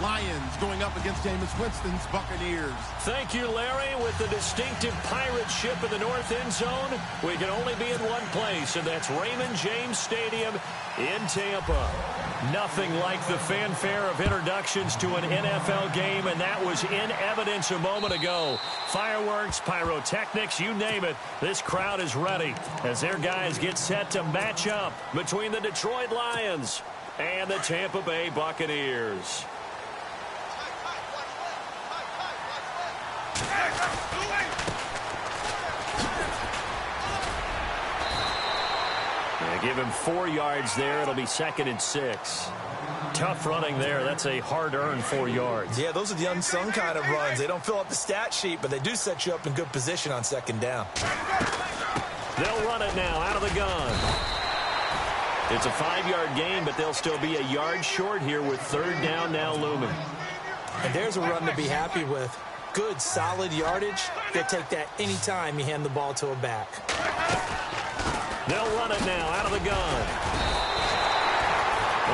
Lions going up against Jameis Winston's Buccaneers. Thank you, Larry. With the distinctive pirate ship in the north end zone, we can only be in one place, and that's Raymond James Stadium in Tampa. Nothing like the fanfare of introductions to an NFL game, and that was in evidence a moment ago. Fireworks, pyrotechnics, you name it. This crowd is ready as their guys get set to match up between the Detroit Lions and the Tampa Bay Buccaneers. Give him 4 yards there. It'll be 2nd and 6. Tough running there. That's a hard-earned 4 yards. Yeah, those are the unsung kind of runs. They don't fill up the stat sheet, but they do set you up in good position on 2nd down. They'll run it now out of the gun. It's a 5-yard gain, but they'll still be a yard short here with 3rd down now looming. And there's a run to be happy with. Good, solid yardage. They'll take that any time you hand the ball to a back. They'll run it now out of the gun.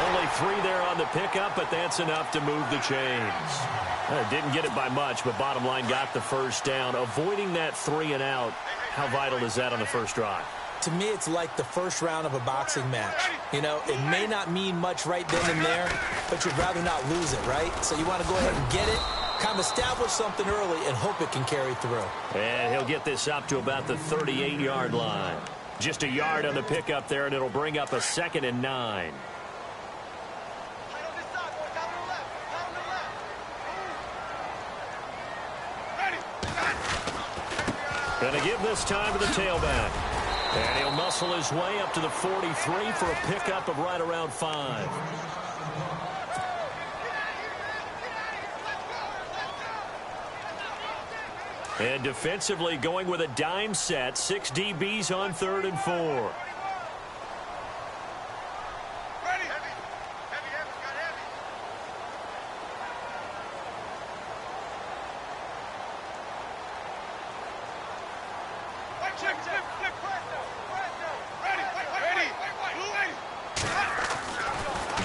Only 3 there on the pickup, but that's enough to move the chains. Didn't get it by much, but bottom line got the 1st down. Avoiding that 3 and out, how vital is that on the first drive? To me, it's like the first round of a boxing match. You know, it may not mean much right then and there, but you'd rather not lose it, right? So you want to go ahead and get it, kind of establish something early, and hope it can carry through. And he'll get this up to about the 38-yard line. Just a yard on the pickup there, and it'll bring up a 2nd and 9. Going to give this time to the tailback. And he'll muscle his way up to the 43 for a pickup of right around 5. And defensively going with a dime set. 6 DBs on 3rd and 4.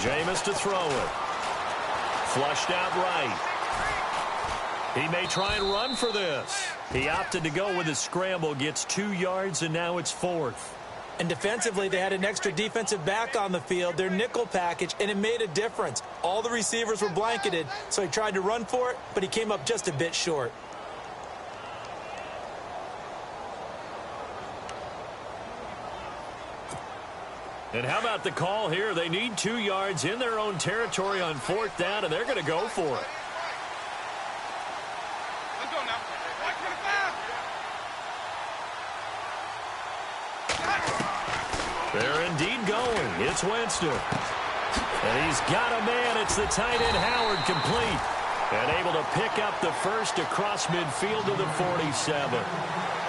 Jameis to throw it. Flushed out right. He may try and run for this. He opted to go with a scramble, gets 2 yards, and now it's 4th. And defensively, they had an extra defensive back on the field, their nickel package, and it made a difference. All the receivers were blanketed, so he tried to run for it, but he came up just a bit short. And how about the call here? They need 2 yards in their own territory on 4th down, and they're going to go for it. They're indeed going. It's Winston. And he's got a man. It's the tight end Howard, complete. And able to pick up the first across midfield to the 47.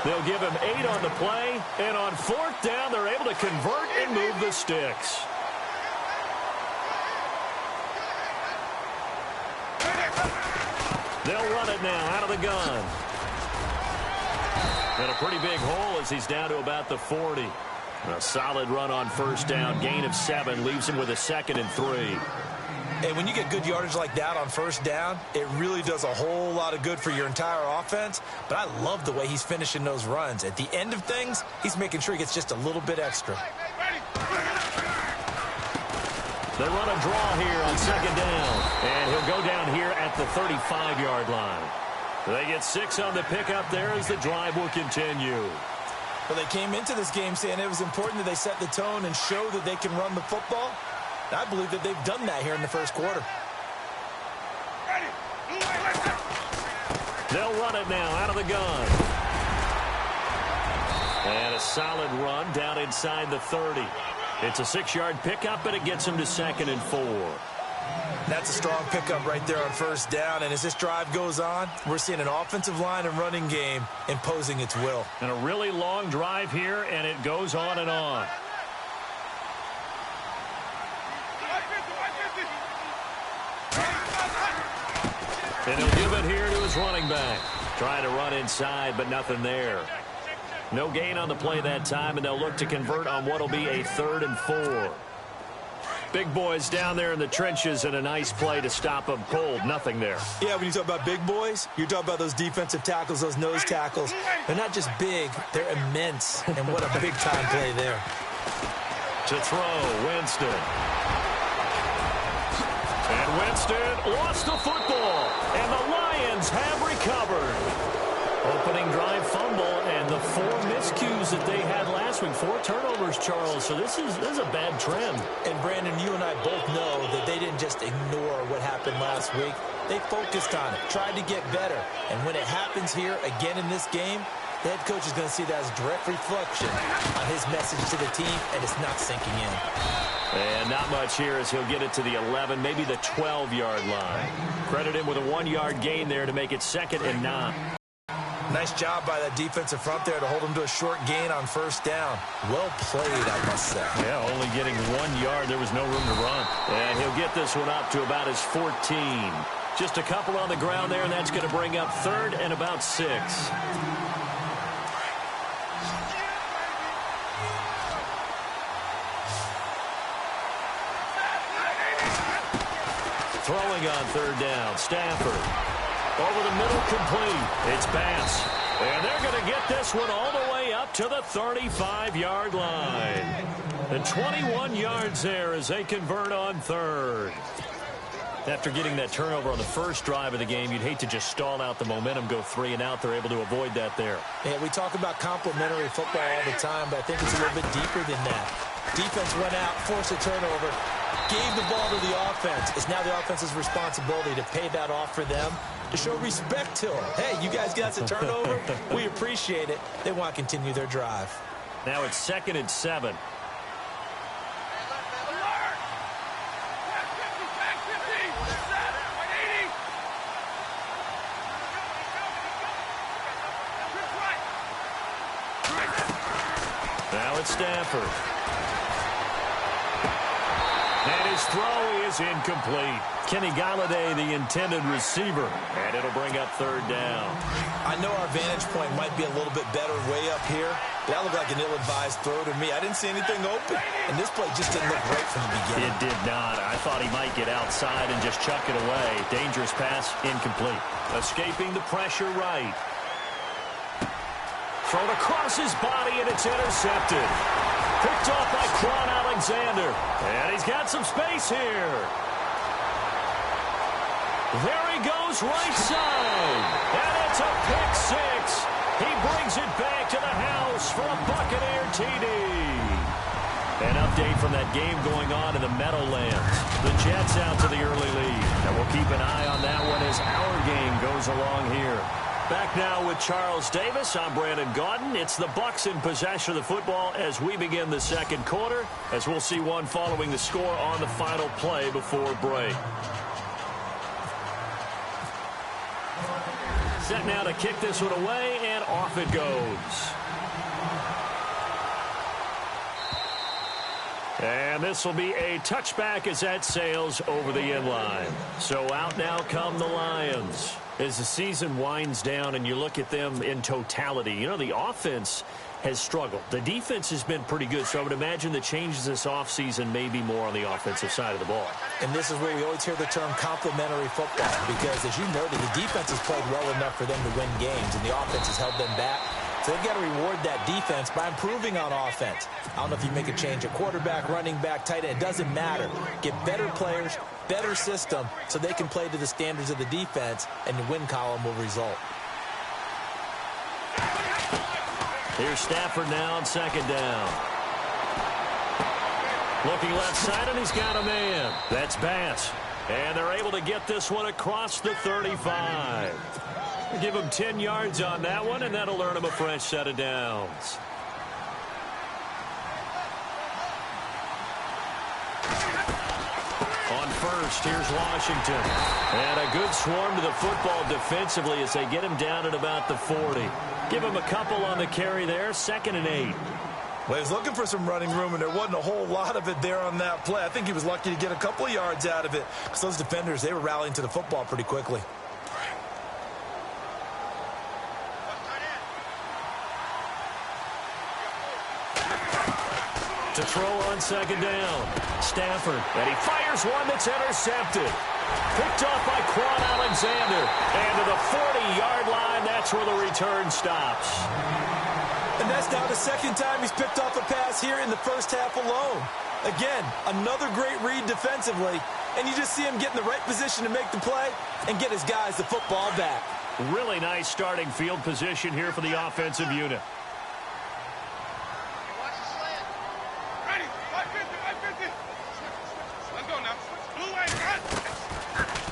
They'll give him 8 on the play. And on 4th down, they're able to convert and move the sticks. They'll run it now out of the gun. And a pretty big hole as he's down to about the 40. A solid run on 1st down. Gain of 7 leaves him with a 2nd and 3. And when you get good yardage like that on 1st down, it really does a whole lot of good for your entire offense. But I love the way he's finishing those runs. At the end of things, he's making sure he gets just a little bit extra. They run a draw here on 2nd down. And he'll go down here at the 35-yard line. They get 6 on the pickup there as the drive will continue. Well, they came into this game saying it was important that they set the tone and show that they can run the football. I believe that they've done that here in the 1st quarter. They'll run it now out of the gun. And a solid run down inside the 30. It's a 6-yard pickup, but it gets them to 2nd and 4. That's a strong pickup right there on 1st down. And as this drive goes on, we're seeing an offensive line and running game imposing its will. And a really long drive here, and it goes on and on. And he'll give it here to his running back. Trying to run inside, but nothing there. No gain on the play that time, and they'll look to convert on what will be a 3rd and 4. Big boys down there in the trenches, and a nice play to stop them cold. Nothing there. Yeah, when you talk about big boys, you're talking about those defensive tackles, those nose tackles. They're not just big, they're immense. And what a big-time play there. To throw, Winston. And Winston lost the football, and the Lions have recovered. Opening drive fumble, and the 4 miscues that they had last week. 4 turnovers, Charles. So this is a bad trend. And, Brandon, you and I both know that they didn't just ignore what happened last week. They focused on it, tried to get better. And when it happens here again in this game, the head coach is going to see that as a direct reflection on his message to the team, and it's not sinking in. And not much here as he'll get it to the 11, maybe the 12-yard line. Credit him with a 1-yard gain there to make it 2nd and 9. Nice job by that defensive front there to hold him to a short gain on 1st down. Well played, I must say. Yeah, only getting 1 yard. There was no room to run. And he'll get this one up to about his 14. Just a couple on the ground there, and that's going to bring up 3rd and about 6. Throwing on 3rd down, Stafford. Over the middle, complete. It's Bass. And they're going to get this one all the way up to the 35-yard line. And 21 yards there as they convert on 3rd. After getting that turnover on the first drive of the game, you'd hate to just stall out the momentum, go 3 and out. They're able to avoid that there. Yeah, we talk about complementary football all the time, but I think it's a little bit deeper than that. Defense went out, forced a turnover, gave the ball to the offense. It's now the offense's responsibility to pay that off for them, to show respect to them. Hey, you guys got the turnover. We appreciate it. They want to continue their drive. Now it's 2nd and 7. Now it's Stafford. And his throw is incomplete. Kenny Galladay, the intended receiver. And it'll bring up 3rd down. I know our vantage point might be a little bit better way up here. That looked like an ill-advised throw to me. I didn't see anything open. And this play just didn't look right from the beginning. It did not. I thought he might get outside and just chuck it away. Dangerous pass, incomplete. Escaping the pressure right. Thrown across his body, and it's intercepted. Picked off by Quan Alexander. And he's got some space here. There he goes, right side. And it's a pick 6. He brings it back to the house for a Buccaneer TD. An update from that game going on in the Meadowlands. The Jets out to the early lead. And we'll keep an eye on that one as our game goes along here. Back now with Charles Davis. I'm Brandon Gaudin. It's the Bucs in possession of the football as we begin the 2nd quarter, as we'll see one following the score on the final play before break. Set now to kick this one away, and off it goes. And this will be a touchback as that sails over the inline. So out now come the Lions. As the season winds down and you look at them in totality, you know, the offense has struggled. The defense has been pretty good, so I would imagine the changes this offseason may be more on the offensive side of the ball. And this is where we always hear the term complementary football, because as you noted, the defense has played well enough for them to win games, and the offense has held them back. So they've got to reward that defense by improving on offense. I don't know if you make a change at quarterback, running back, tight end. It doesn't matter. Get better players, better system, so they can play to the standards of the defense, and the win column will result. Here's Stafford now on 2nd down. Looking left side, and he's got a man. That's Bass. And they're able to get this one across the 35. Give him 10 yards on that one, and that'll earn him a fresh set of downs. On first, here's Washington. And a good swarm to the football defensively as they get him down at about the 40. Give him a couple on the carry there, 2nd and 8. Well, he was looking for some running room, and there wasn't a whole lot of it there on that play. I think he was lucky to get a couple of yards out of it, because those defenders, they were rallying to the football pretty quickly. To throw on second down. Stafford, and he fires one that's intercepted. Picked off by Quan Alexander. And to the 40-yard line, that's where the return stops. And that's now the second time he's picked off a pass here in the first half alone. Again, another great read defensively, and you just see him get in the right position to make the play and get his guys the football back. Really nice starting field position here for the offensive unit.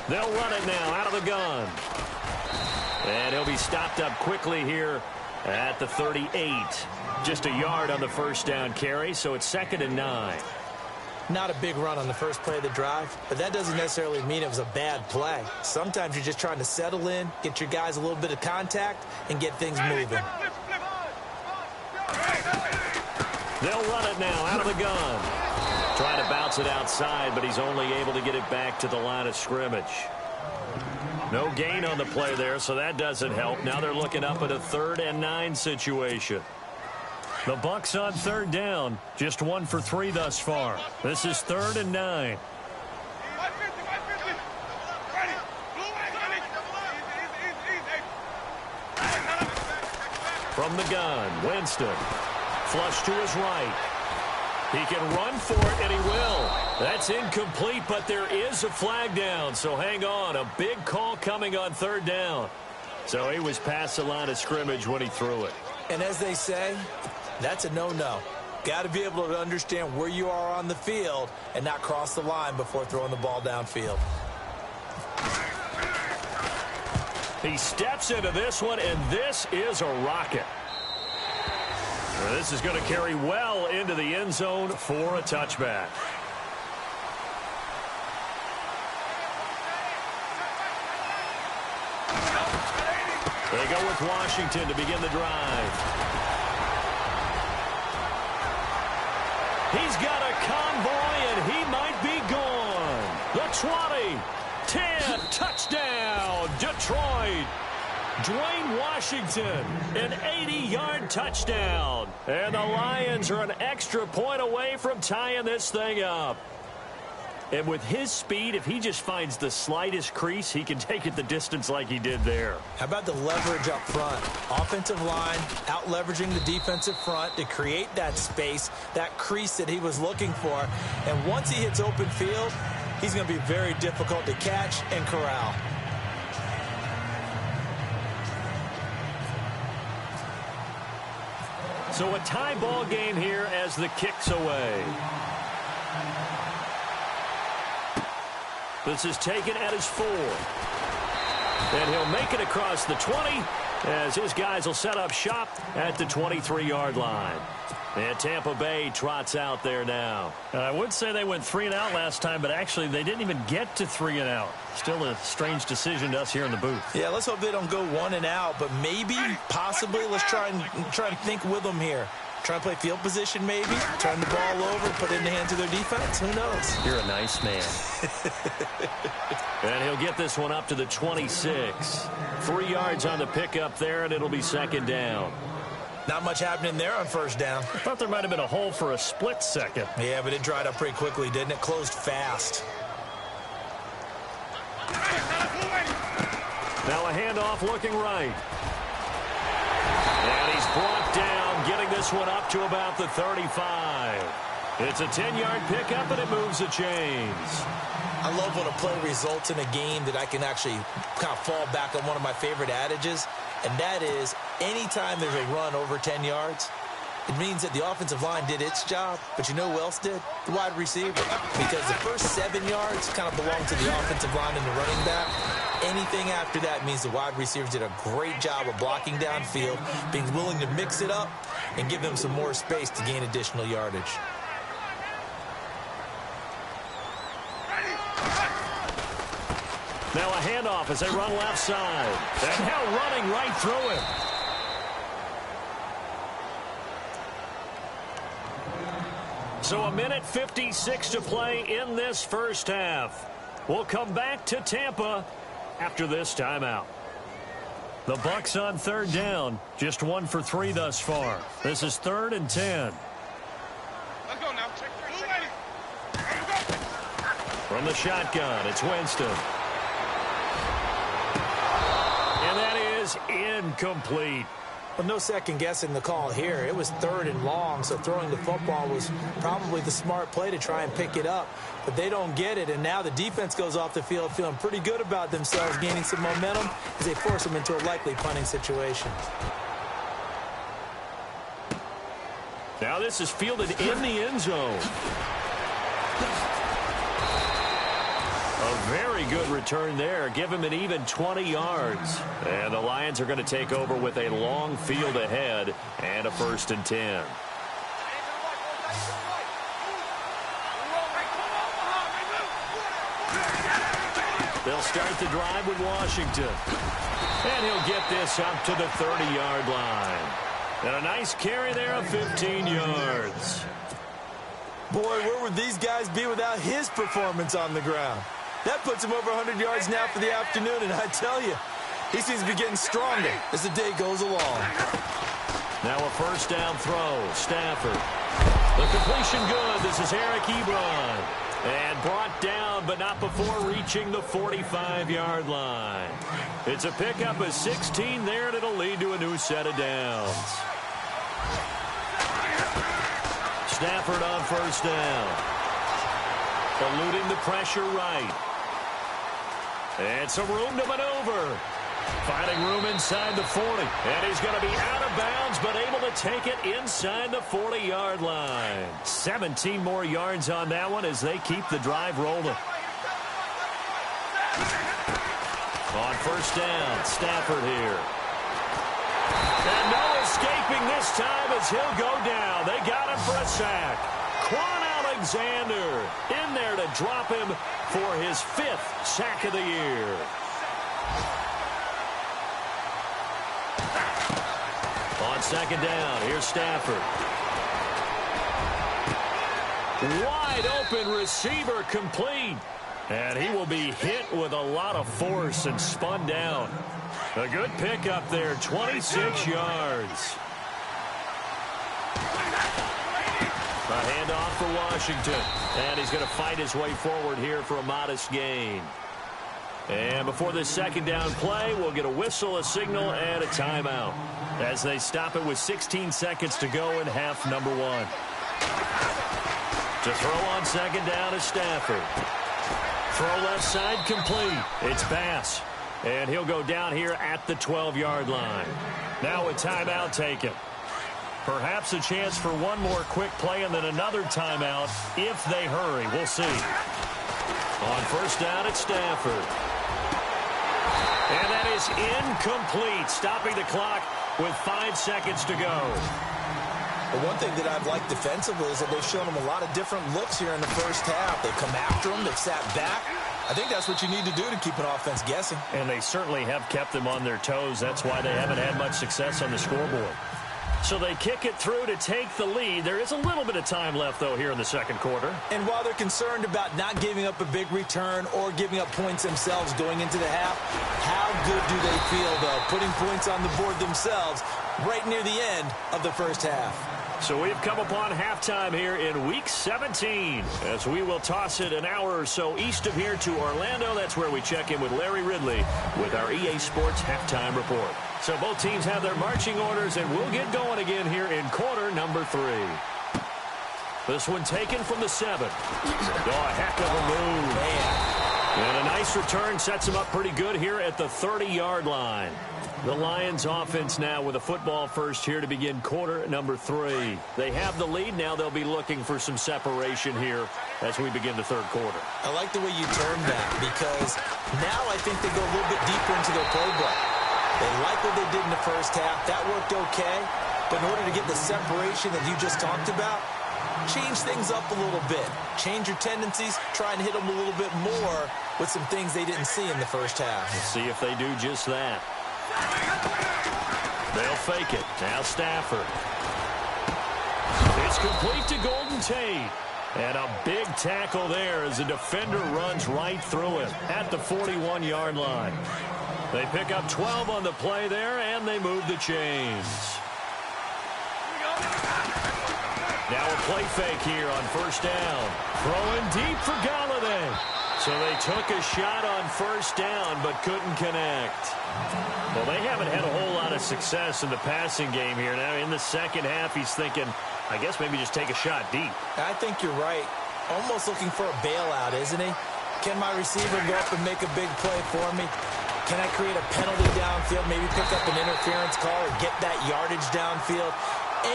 They'll run it now out of the gun. And he'll be stopped up quickly here at the 38. Just a yard on the first down carry, so it's 2nd and 9. Not a big run on the first play of the drive, but that doesn't necessarily mean it was a bad play. Sometimes you're just trying to settle in, get your guys a little bit of contact, and get things moving. They'll run it now out of the gun. Trying to bounce it outside, but he's only able to get it back to the line of scrimmage. No gain on the play there, so that doesn't help. Now they're looking up at a 3rd and 9 situation. The Bucks on 3rd down. Just 1 for 3 thus far. This is 3rd and 9. From the gun, Winston. Flush to his right. He can run for it, and he will. That's incomplete, but there is a flag down, so hang on. A big call coming on 3rd down. So he was past the line of scrimmage when he threw it. And as they say, that's a no-no. Got to be able to understand where you are on the field and not cross the line before throwing the ball downfield. He steps into this one, and this is a rocket. This is going to carry well into the end zone for a touchback. They go with Washington to begin the drive. He's got a convoy, and he might be gone. The 20, 10, touchdown, Detroit. Dwayne Washington, an 80-yard touchdown. And the Lions are an extra point away from tying this thing up. And with his speed, if he just finds the slightest crease, he can take it the distance like he did there. How about the leverage up front? Offensive line out-leveraging the defensive front to create that space, that crease that he was looking for. And once he hits open field, he's going to be very difficult to catch and corral. So a tie ball game here as the kick's away. This is taken at his 4. And he'll make it across the 20 as his guys will set up shop at the 23-yard line. And Tampa Bay trots out there now. I would say they went 3 and out last time, but actually they didn't even get to 3 and out. Still a strange decision to us here in the booth. Yeah, let's hope they don't go 1 and out, but maybe, possibly, let's try and think with them here. Try and play field position maybe, turn the ball over, put it in the hands of their defense. Who knows? You're a nice man. And he'll get this one up to the 26. 3 yards on the pickup there, and it'll be 2nd down. Not much happening there on 1st down. I thought there might have been a hole for a split second. Yeah, but it dried up pretty quickly, didn't it? Closed fast. Now a handoff looking right. And he's brought down, getting this one up to about the 35. It's a 10-yard pickup, and it moves the chains. I love when a play results in a game that I can actually kind of fall back on one of my favorite adages, and that is anytime there's a run over 10 yards, it means that the offensive line did its job, but you know who else did? The wide receiver. Because the first 7 yards kind of belong to the offensive line and the running back. Anything after that means the wide receivers did a great job of blocking downfield, being willing to mix it up, and give them some more space to gain additional yardage. Now a handoff as they run left side. And now running right through him. So a minute 56 to play in this first half. We'll come back to Tampa after this timeout. The Bucks on 3rd down. Just 1 for 3 thus far. This is 3rd and 10. Let's go now. From the shotgun, it's Winston. And that is incomplete. Well, no second guessing the call here. It was 3rd and long, so throwing the football was probably the smart play to try and pick it up. But they don't get it, and now the defense goes off the field feeling pretty good about themselves, gaining some momentum as they force them into a likely punting situation. Now this is fielded in the end zone. A very good return there. Give him an even 20 yards. And the Lions are going to take over with a long field ahead and a 1st and 10. They'll start the drive with Washington. And he'll get this up to the 30-yard line. And a nice carry there of 15 yards. Boy, where would these guys be without his performance on the ground? That puts him over 100 yards now for the afternoon, and I tell you, he seems to be getting stronger as the day goes along. Now a 1st down throw. Stafford. The completion good. This is Eric Ebron. And brought down, but not before reaching the 45-yard line. It's a pickup of 16 there, and it'll lead to a new set of downs. Stafford on 1st down. Eluding the pressure right. And some room to maneuver. Finding room inside the 40. And he's going to be out of bounds, but able to take it inside the 40-yard line. 17 more yards on that one as they keep the drive rolling. On 1st down, Stafford here. And no escaping this time as he'll go down. They got him for a sack. Quan Alexander in there to drop him for his 5th sack of the year. On 2nd down, here's Stafford. Wide open receiver complete. And he will be hit with a lot of force and spun down. A good pickup there, 26 yards. A handoff for Washington. And he's going to fight his way forward here for a modest gain. And before this 2nd down play, we'll get a whistle, a signal, and a timeout as they stop it with 16 seconds to go in half number 1. To throw on 2nd down is Stafford. Throw left side complete. It's Bass. And he'll go down here at the 12-yard line. Now a timeout taken. Perhaps a chance for one more quick play and then another timeout if they hurry. We'll see. On 1st down, it's Stafford. And that is incomplete, stopping the clock with 5 seconds to go. The one thing that I've liked defensively is that they've shown them a lot of different looks here in the 1st half. They've come after them. They've sat back. I think that's what you need to do to keep an offense guessing. And they certainly have kept them on their toes. That's why they haven't had much success on the scoreboard. So they kick it through to take the lead. There is a little bit of time left, though, here in the 2nd quarter. And while they're concerned about not giving up a big return or giving up points themselves going into the half, how good do they feel, though, putting points on the board themselves right near the end of the 1st half? So we've come upon halftime here in Week 17 as we will toss it an hour or so east of here to Orlando. That's where we check in with Larry Ridley with our EA Sports Halftime Report. So both teams have their marching orders, and we'll get going again here in quarter number 3. This one taken from the 7. Oh, a heck of a move. Man. And a nice return sets him up pretty good here at the 30-yard line. The Lions offense now with a football first here to begin quarter number 3. They have the lead. Now they'll be looking for some separation here as we begin the 3rd quarter. I like the way you termed that because now I think they go a little bit deeper into their playbook. They like what they did in the 1st half. That worked okay. But in order to get the separation that you just talked about, change things up a little bit. Change your tendencies. Try and hit them a little bit more with some things they didn't see in the 1st half. Let's see if they do just that. They'll fake it. Now Stafford. It's complete to Golden Tate. And a big tackle there as the defender runs right through it at the 41-yard line. They pick up 12 on the play there, and they move the chains. Now a play fake here on first down. Throwing deep for Galladay. So they took a shot on first down but couldn't connect. Well, they haven't had a whole lot of success in the passing game here. Now in the second half, he's thinking, I guess maybe just take a shot deep. I think you're right. Almost looking for a bailout, isn't he? Can my receiver go up and make a big play for me? Can I create a penalty downfield, maybe pick up an interference call or get that yardage downfield?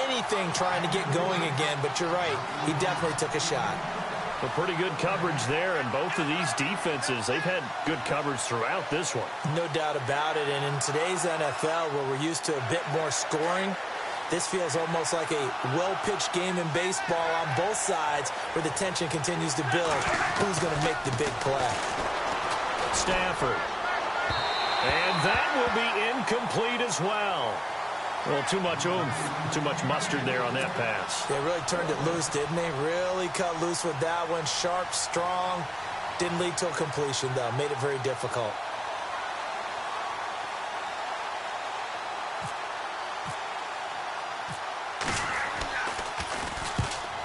Anything trying to get going again, but you're right. He definitely took a shot. Well, pretty good coverage there, and both of these defenses, they've had good coverage throughout this one. No doubt about it, and in today's NFL, where we're used to a bit more scoring, this feels almost like a well-pitched game in baseball on both sides where the tension continues to build. Who's going to make the big play? Stafford. And that will be incomplete as well. Well, too much oomph, too much mustard there on that pass. They really turned it loose, didn't they? Really cut loose with that one. Sharp, strong. Didn't lead to a completion, though. Made it very difficult.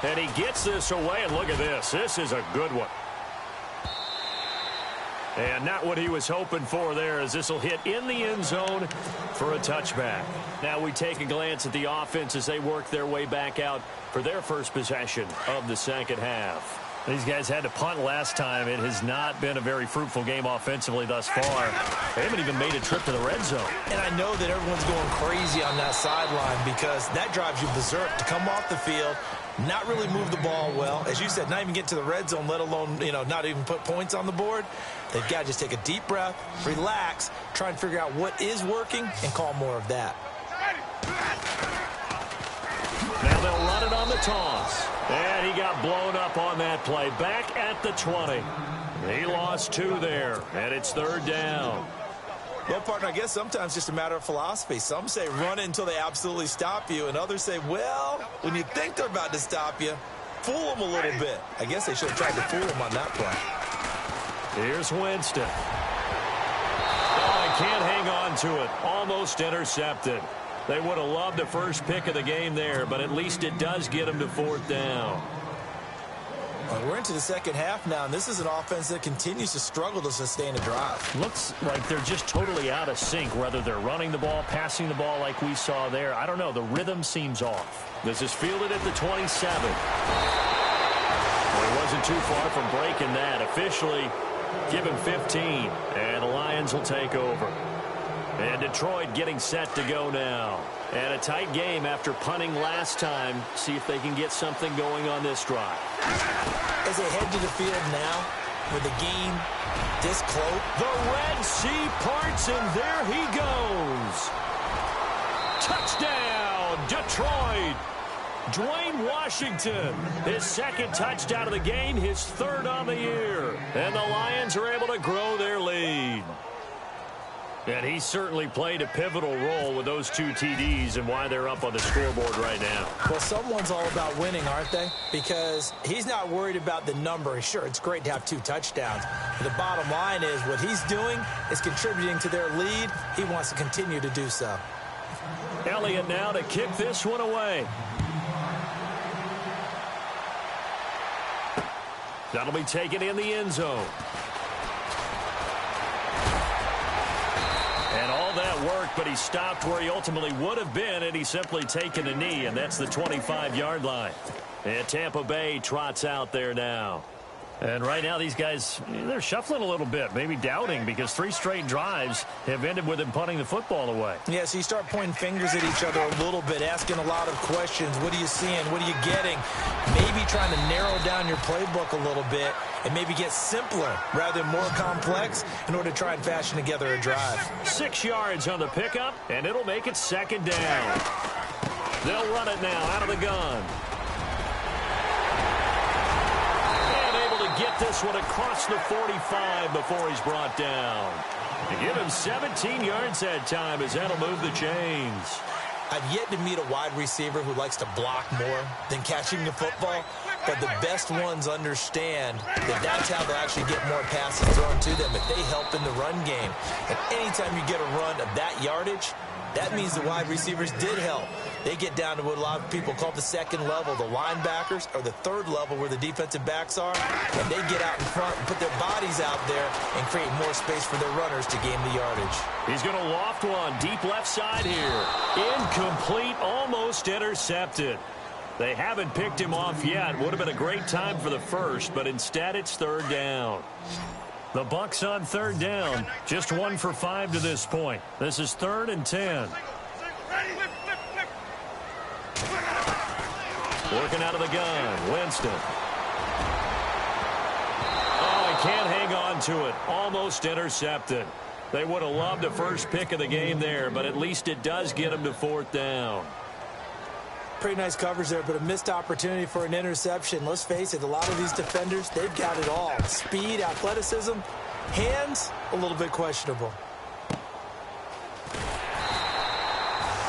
And he gets this away, and look at this. This is a good one. And not what he was hoping for there, as this will hit in the end zone for a touchback. Now we take a glance at the offense as they work their way back out for their first possession of the second half. These guys had to punt last time. It has not been a very fruitful game offensively thus far. They haven't even made a trip to the red zone. And I know that everyone's going crazy on that sideline because that drives you berserk to come off the field, not really move the ball well. As you said, not even get to the red zone, let alone, not even put points on the board. They've got to just take a deep breath, relax, try and figure out what is working, and call more of that. Now they'll run it on the toss. And he got blown up on that play. Back at the 20. He lost 2 there, and it's third down. Well, partner, I guess sometimes it's just a matter of philosophy. Some say run it until they absolutely stop you, and others say, well, when you think they're about to stop you, fool them a little bit. I guess they should have tried to fool them on that play. Here's Winston. Oh, he can't hang on to it. Almost intercepted. They would have loved the first pick of the game there, but at least it does get them to fourth down. We're into the second half now, and this is an offense that continues to struggle to sustain a drive. Looks like they're just totally out of sync, whether they're running the ball, passing the ball like we saw there. I don't know. The rhythm seems off. This is fielded at the 27. Well, he wasn't too far from breaking that. Officially, give him 15, and the Lions will take over. And Detroit getting set to go now. And a tight game after punting last time. See if they can get something going on this drive. As they head to the field now, with the game this close. The Red Sea parts, and there he goes. Touchdown, Detroit. Dwayne Washington, his second touchdown of the game, his third on the year. And the Lions are able to grow their lead. And he certainly played a pivotal role with those 2 TDs and why they're up on the scoreboard right now. Well, someone's all about winning, aren't they? Because he's not worried about the number. Sure, it's great to have 2 touchdowns. But the bottom line is what he's doing is contributing to their lead. He wants to continue to do so. Elliott now to kick this one away. That'll be taken in the end zone. And all that worked, but he stopped where he ultimately would have been, and he's simply taken a knee, and that's the 25-yard line. And Tampa Bay trots out there now. And right now, these guys, they're shuffling a little bit, maybe doubting, because 3 straight drives have ended with him punting the football away. Yeah, so you start pointing fingers at each other a little bit, asking a lot of questions. What are you seeing? What are you getting? Maybe trying to narrow down your playbook a little bit and maybe get simpler rather than more complex in order to try and fashion together a drive. 6 yards on the pickup, and it'll make it second down. They'll run it now out of the gun. Get this one across the 45 before he's brought down. To give him 17 yards that time as that'll move the chains. I've yet to meet a wide receiver who likes to block more than catching the football. but the best ones understand that that's how they'll actually get more passes thrown to them if they help in the run game. And anytime you get a run of that yardage, that means the wide receivers did help. They get down to what a lot of people call the second level, the linebackers, or the third level where the defensive backs are, and they get out in front and put their bodies out there and create more space for their runners to gain the yardage. He's going to loft one deep left side here. Incomplete, almost intercepted. They haven't picked him off yet. Would have been a great time for the first, but instead it's third down. The Bucs on third down. Just 1 for 5 to this point. This is 3rd and 10. Working out of the gun, Winston. Oh, he can't hang on to it. Almost intercepted. They would have loved a first pick of the game there, but at least it does get him to 4th down. Pretty nice coverage there, but a missed opportunity for an interception. Let's face it, a lot of these defenders, they've got it all. Speed, athleticism, hands, a little bit questionable.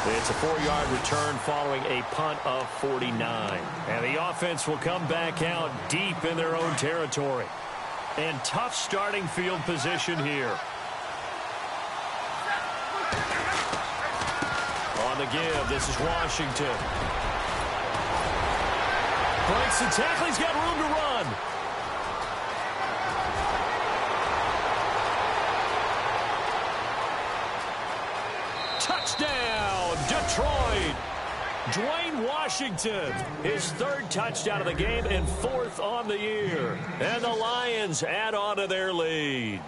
It's a 4-yard return following a punt of 49. And the offense will come back out deep in their own territory. And tough starting field position here. On the give, this is Washington. Breaks the tackle, he's got room to run. Touchdown, Detroit. Dwayne Washington, his 3rd touchdown of the game and 4th on the year. And the Lions add on to their lead.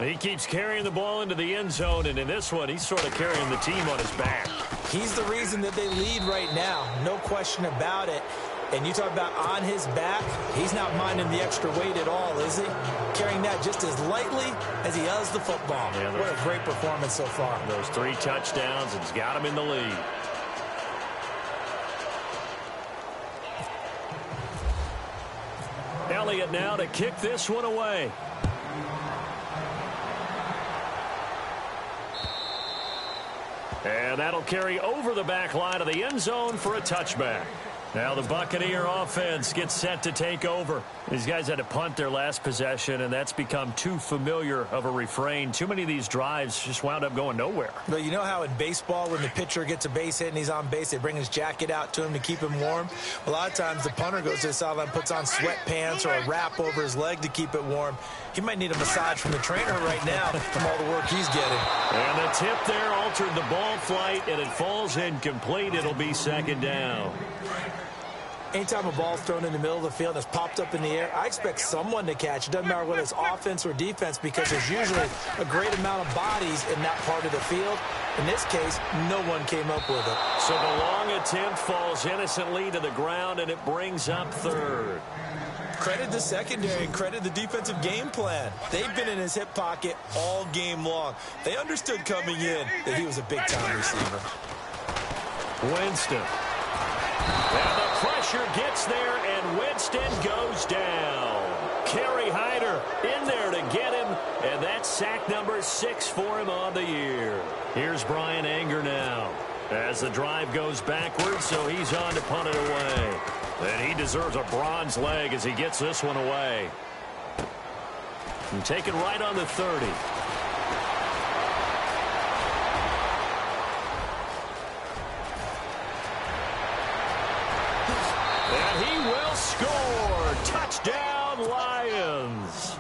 He keeps carrying the ball into the end zone, and in this one, he's sort of carrying the team on his back. He's the reason that they lead right now, no question about it. And you talk about on his back, he's not minding the extra weight at all, is he? Carrying that just as lightly as he does the football. Yeah, what a great performance so far. Those 3 touchdowns, it's got him in the lead. Elliott now to kick this one away. And that'll carry over the back line of the end zone for a touchback. Now the Buccaneer offense gets set to take over. These guys had to punt their last possession, and that's become too familiar of a refrain. Too many of these drives just wound up going nowhere. But you know how in baseball, when the pitcher gets a base hit and he's on base, they bring his jacket out to him to keep him warm? A lot of times the punter goes to the sideline, puts on sweatpants or a wrap over his leg to keep it warm. He might need a massage from the trainer right now from all the work he's getting. And the tip there altered the ball flight, and it falls incomplete. It'll be 2nd down. Anytime a ball's thrown in the middle of the field that's popped up in the air, I expect someone to catch. It doesn't matter whether it's offense or defense because there's usually a great amount of bodies in that part of the field. In this case, no one came up with it. So the long attempt falls innocently to the ground, and it brings up 3rd. Credit the secondary, credit the defensive game plan. They've been in his hip pocket all game long. They understood coming in that he was a big-time receiver. Winston. And the pressure gets there, and Winston goes down. Kerry Hyder in there to get him, and that's sack number 6 for him on the year. Here's Brian Anger now as the drive goes backwards, so he's on to punt it away. And he deserves a bronze leg as he gets this one away. And take it right on the 30. And he will score. Touchdown, Lions.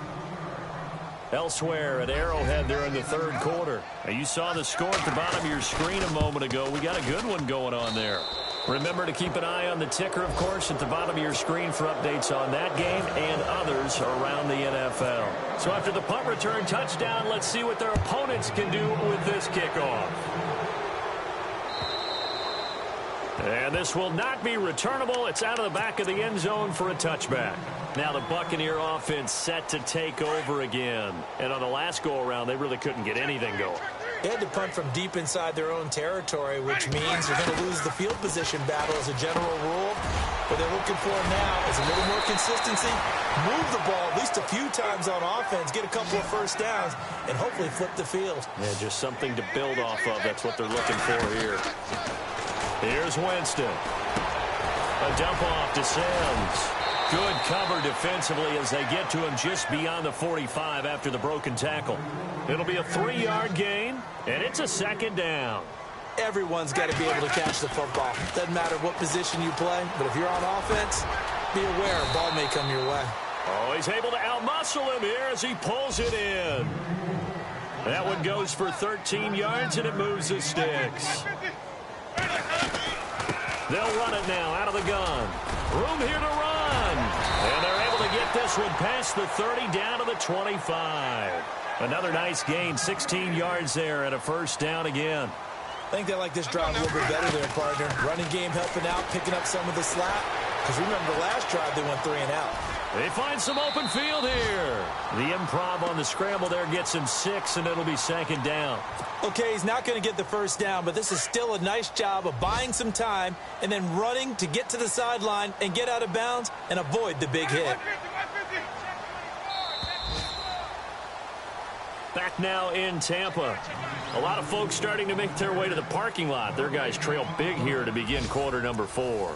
Elsewhere at Arrowhead there in the 3rd quarter. Now you saw the score at the bottom of your screen a moment ago. We got a good one going on there. Remember to keep an eye on the ticker, of course, at the bottom of your screen for updates on that game and others around the NFL. So after the punt return touchdown, let's see what their opponents can do with this kickoff. And this will not be returnable. It's out of the back of the end zone for a touchback. Now the Buccaneer offense set to take over again. And on the last go-around, they really couldn't get anything going. They had to punt from deep inside their own territory, which means they're going to lose the field position battle as a general rule. What they're looking for now is a little more consistency, move the ball at least a few times on offense, get a couple of first downs, and hopefully flip the field. Yeah, just something to build off of. That's what they're looking for here. Here's Winston. A dump off to Sims. Good cover defensively as they get to him just beyond the 45 after the broken tackle. It'll be a 3-yard gain, and it's a second down. Everyone's got to be able to catch the football. Doesn't matter what position you play, but if you're on offense, be aware a ball may come your way. Oh, he's able to outmuscle him here as he pulls it in. That one goes for 13 yards, and it moves the sticks. They'll run it now out of the gun. Room here to run. And they're able to get this one past the 30 down to the 25. Another nice gain, 16 yards there and a first down again. I think they like this drive a little bit better there, partner. Running game helping out, picking up some of the slack. Because remember the last drive they went 3 and out. They find some open field here. The improv on the scramble there gets him 6, and it'll be second down. Okay, he's not going to get the first down, but this is still a nice job of buying some time and then running to get to the sideline and get out of bounds and avoid the big hit. Back now in Tampa. A lot of folks starting to make their way to the parking lot. Their guys trail big here to begin quarter number 4.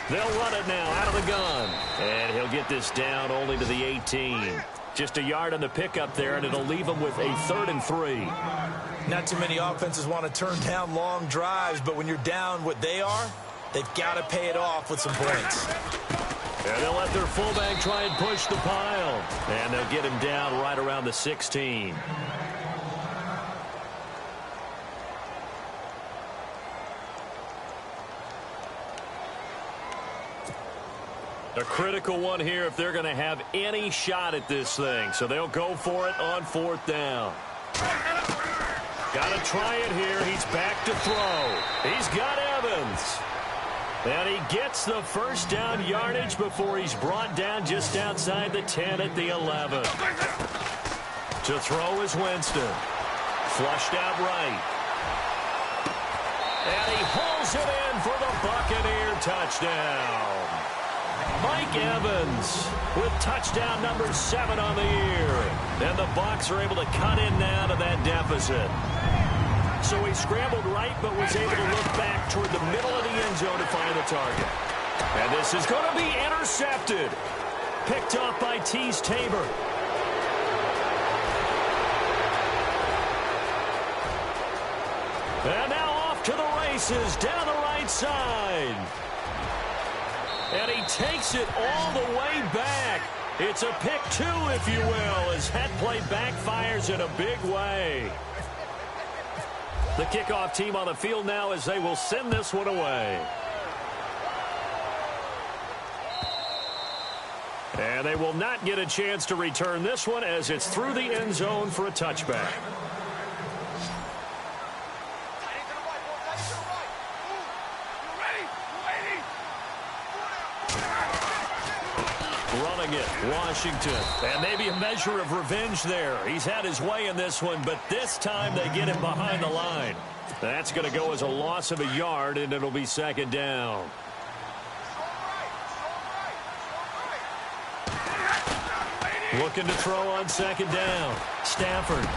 They'll run it now out of the gun. And he'll get this down only to the 18. Just a yard on the pickup there, and it'll leave him with a 3rd and 3. Not too many offenses want to turn down long drives, but when you're down what they are, they've got to pay it off with some points. And they'll let their fullback try and push the pile. And they'll get him down right around the 16. A critical one here if they're going to have any shot at this thing. So they'll go for it on 4th down. Got to try it here. He's back to throw. He's got Evans. And he gets the first down yardage before he's brought down just outside the 10 at the 11. To throw is Winston. Flushed out right. And he pulls it in for the Buccaneer touchdown. Mike Evans with touchdown number 7 on the year. And the Bucs are able to cut in now to that deficit. So he scrambled right but was able to look back toward the middle of the end zone to find the target. And this is going to be intercepted. Picked off by Tease Tabor. And now off to the races down the right side. And he takes it all the way back. It's a pick 2, if you will, as that play backfires in a big way. The kickoff team on the field now as they will send this one away. And they will not get a chance to return this one as it's through the end zone for a touchback. Running it, Washington. And maybe a measure of revenge there. He's had his way in this one, but this time they get him behind the line. That's going to go as a loss of a yard, and it'll be second down. Looking to throw on second down. Stafford.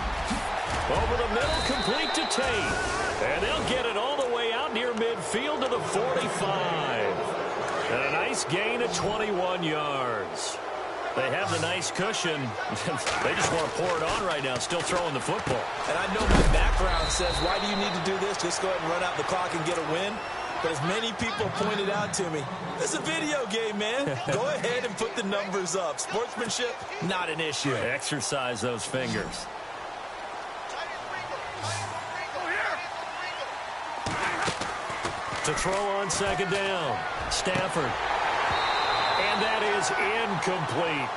Over the middle, complete to Tate. And they'll get it all the way out near midfield to the 45. And a nice gain of 21 yards. They have the nice cushion. They just want to pour it on right now, still throwing the football. And I know my background says, why do you need to do this? Just go ahead and run out the clock and get a win. But as many people pointed out to me, it's a video game, man. Go ahead and put the numbers up. Sportsmanship, not an issue. Exercise those fingers. To throw on second down. Stafford. And that is incomplete.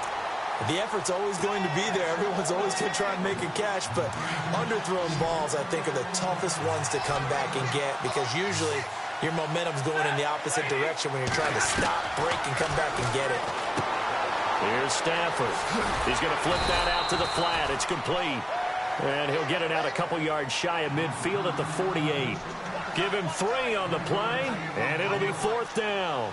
The effort's always going to be there. Everyone's always going to try and make a catch, but underthrown balls, I think, are the toughest ones to come back and get because usually your momentum's going in the opposite direction when you're trying to stop, break, and come back and get it. Here's Stafford. He's going to flip that out to the flat. It's complete. And he'll get it out a couple yards shy of midfield at the 48. Give him 3 on the play, and it'll be 4th down.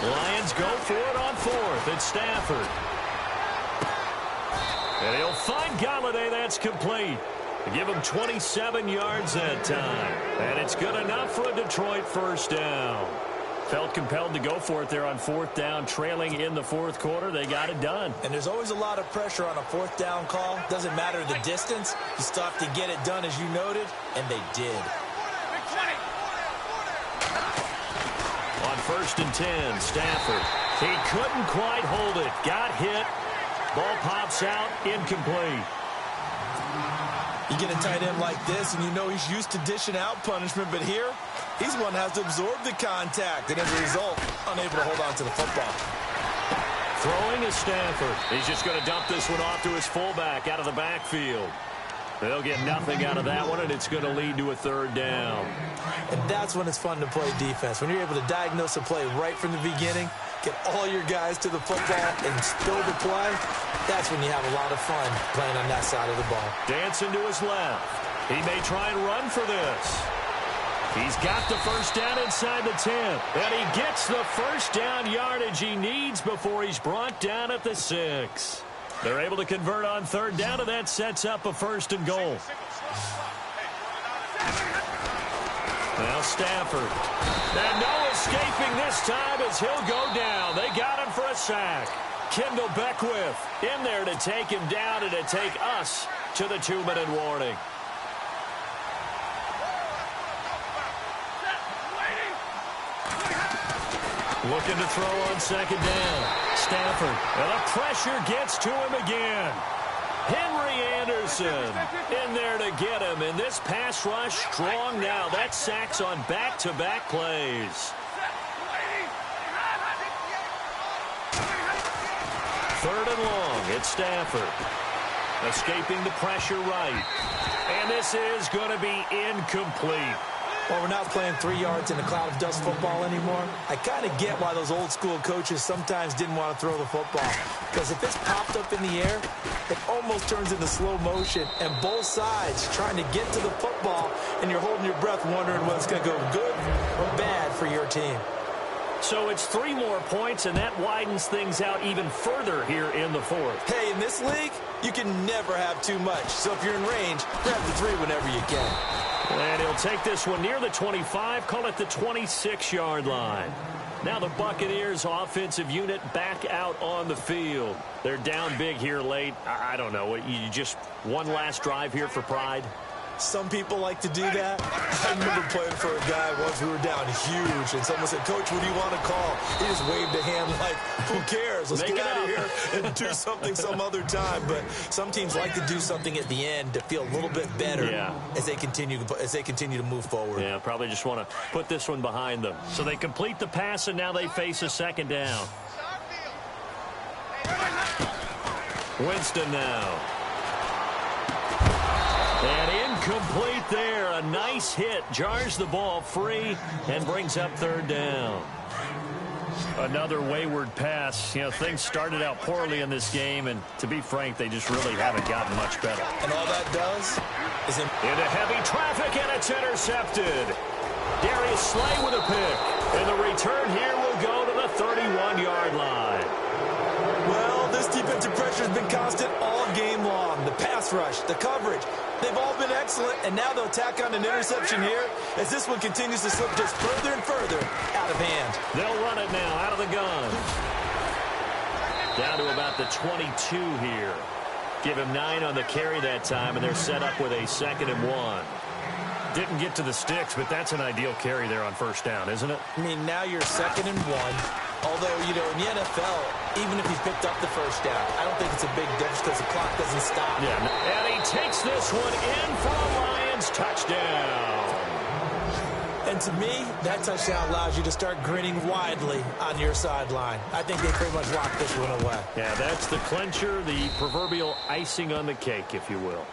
Lions go for it on 4th. It's Stafford. And he'll find Galladay. That's complete. Give him 27 yards that time. And it's good enough for a Detroit first down. Felt compelled to go for it there on 4th down, trailing in the 4th quarter. They got it done. And there's always a lot of pressure on a 4th down call. Doesn't matter the distance. You still have to get it done, as you noted, and they did. On 1st and 10, Stafford. He couldn't quite hold it. Got hit. Ball pops out, incomplete. You get a tight end like this, and you know he's used to dishing out punishment, but here, he's one that has to absorb the contact, and as a result, unable to hold on to the football. Throwing is Stafford. He's just going to dump this one off to his fullback out of the backfield. They'll get nothing out of that one, and it's going to lead to a 3rd down. And that's when it's fun to play defense. When you're able to diagnose a play right from the beginning, get all your guys to the football, and spill the play, that's when you have a lot of fun playing on that side of the ball. Dancing to his left. He may try and run for this. He's got the first down inside the 10. And he gets the first down yardage he needs before he's brought down at the 6. They're able to convert on 3rd down, and that sets up a 1st and goal. Now Stafford. And no escaping this time as he'll go down. They got him for a sack. Kendall Beckwith in there to take him down and to take us to the 2-minute warning. Looking to throw on 2nd down. Stafford. And the pressure gets to him again. Henry Anderson in there to get him. And this pass rush strong now. That's sacks on back-to-back plays. 3rd and long. It's Stafford. Escaping the pressure right. And this is going to be incomplete. Well, we're not playing 3 yards in a cloud of dust football anymore. I kind of get why those old school coaches sometimes didn't want to throw the football. Because if it's popped up in the air, it almost turns into slow motion. And both sides trying to get to the football, and you're holding your breath wondering whether it's going to go good or bad for your team. So it's 3 more points, and that widens things out even further here in the 4th. Hey, in this league, you can never have too much. So if you're in range, grab the 3 whenever you can. And he'll take this one near the 25, call it the 26-yard line. Now the Buccaneers offensive unit back out on the field. They're down big here late. I don't know. You just one last drive here for pride? Some people like to do that. I remember playing for a guy once. We were down huge, and someone said, "Coach, what do you want to call?" He just waved a hand like, "Who cares? Let's get out of here and do something some other time." But some teams like to do something at the end to feel a little bit better as they continue to move forward. Yeah, probably just want to put this one behind them. So they complete the pass, and now they face a 2nd down. Winston now. And incomplete there. A nice hit. Jars the ball free and brings up 3rd down. Another wayward pass. You know, things started out poorly in this game, and to be frank, they just really haven't gotten much better. And all that does is into heavy traffic, and it's intercepted. Darius Slay with a pick. And the return here will go to the 31-yard line. Well, this defensive pressure has been constant all game long. The pass rush, the coverage, they've all been excellent, and now they'll tack on an interception here as this one continues to slip just further and further out of hand. They'll run it now out of the gun. Down to about the 22 here. Give him 9 on the carry that time, and they're set up with a 2nd and 1. Didn't get to the sticks, but that's an ideal carry there on 1st down, isn't it? I mean, now you're 2nd and 1. Although, you know, in the NFL, even if you picked up the first down, I don't think it's a big difference because the clock doesn't stop. Yeah, and he takes this one in for a Lions touchdown. And to me, that touchdown allows you to start grinning widely on your sideline. I think they pretty much locked this one away. Yeah, that's the clincher, the proverbial icing on the cake, if you will.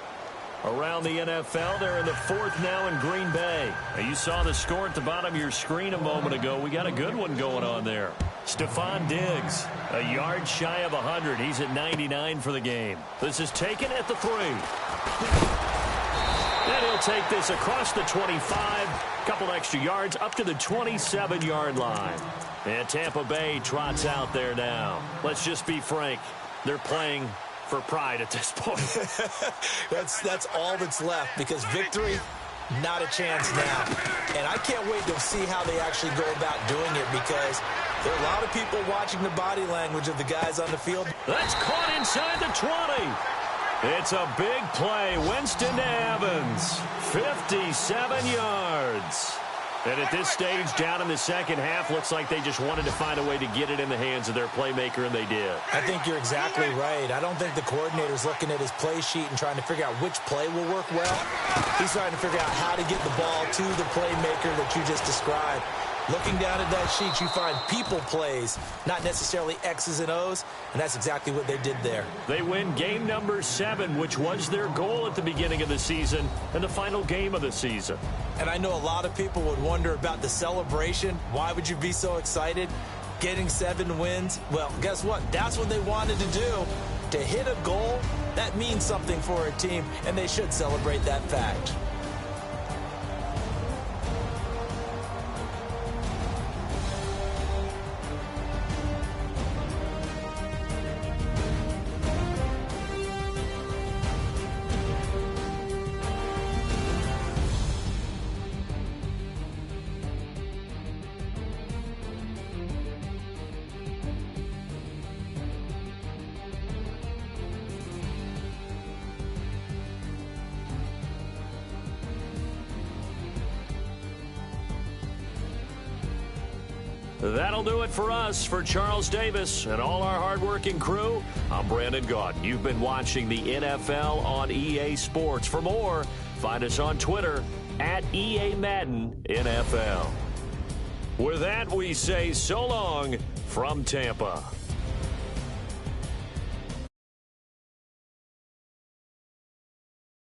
Around the NFL, they're in the 4th now in Green Bay. Now, you saw the score at the bottom of your screen a moment ago. We got a good one going on there. Stephon Diggs, a yard shy of 100. He's at 99 for the game. This is taken at the 3. And he'll take this across the 25, couple extra yards up to the 27-yard line. And Tampa Bay trots out there now. Let's just be frank. They're playing for pride at this point. That's all that's left, because victory, not a chance now. And I can't wait to see how they actually go about doing it, because there are a lot of people watching the body language of the guys on the field. That's caught inside the 20. It's a big play. Winston to Evans. 57 yards. And at this stage, down in the second half, looks like they just wanted to find a way to get it in the hands of their playmaker, and they did. I think you're exactly right. I don't think the coordinator's looking at his play sheet and trying to figure out which play will work well. He's trying to figure out how to get the ball to the playmaker that you just described. Looking down at that sheet, you find people plays, not necessarily X's and O's, and that's exactly what they did there. They win game number 7, which was their goal at the beginning of the season and the final game of the season. And I know a lot of people would wonder about the celebration. Why would you be so excited? Getting 7 wins? Well, guess what? That's what they wanted to do. To hit a goal, that means something for a team, and they should celebrate that fact. That'll do it for us. For Charles Davis and all our hardworking crew, I'm Brandon Gaudin. You've been watching the NFL on EA Sports. For more, find us on Twitter at EA Madden NFL. With that, we say so long from Tampa.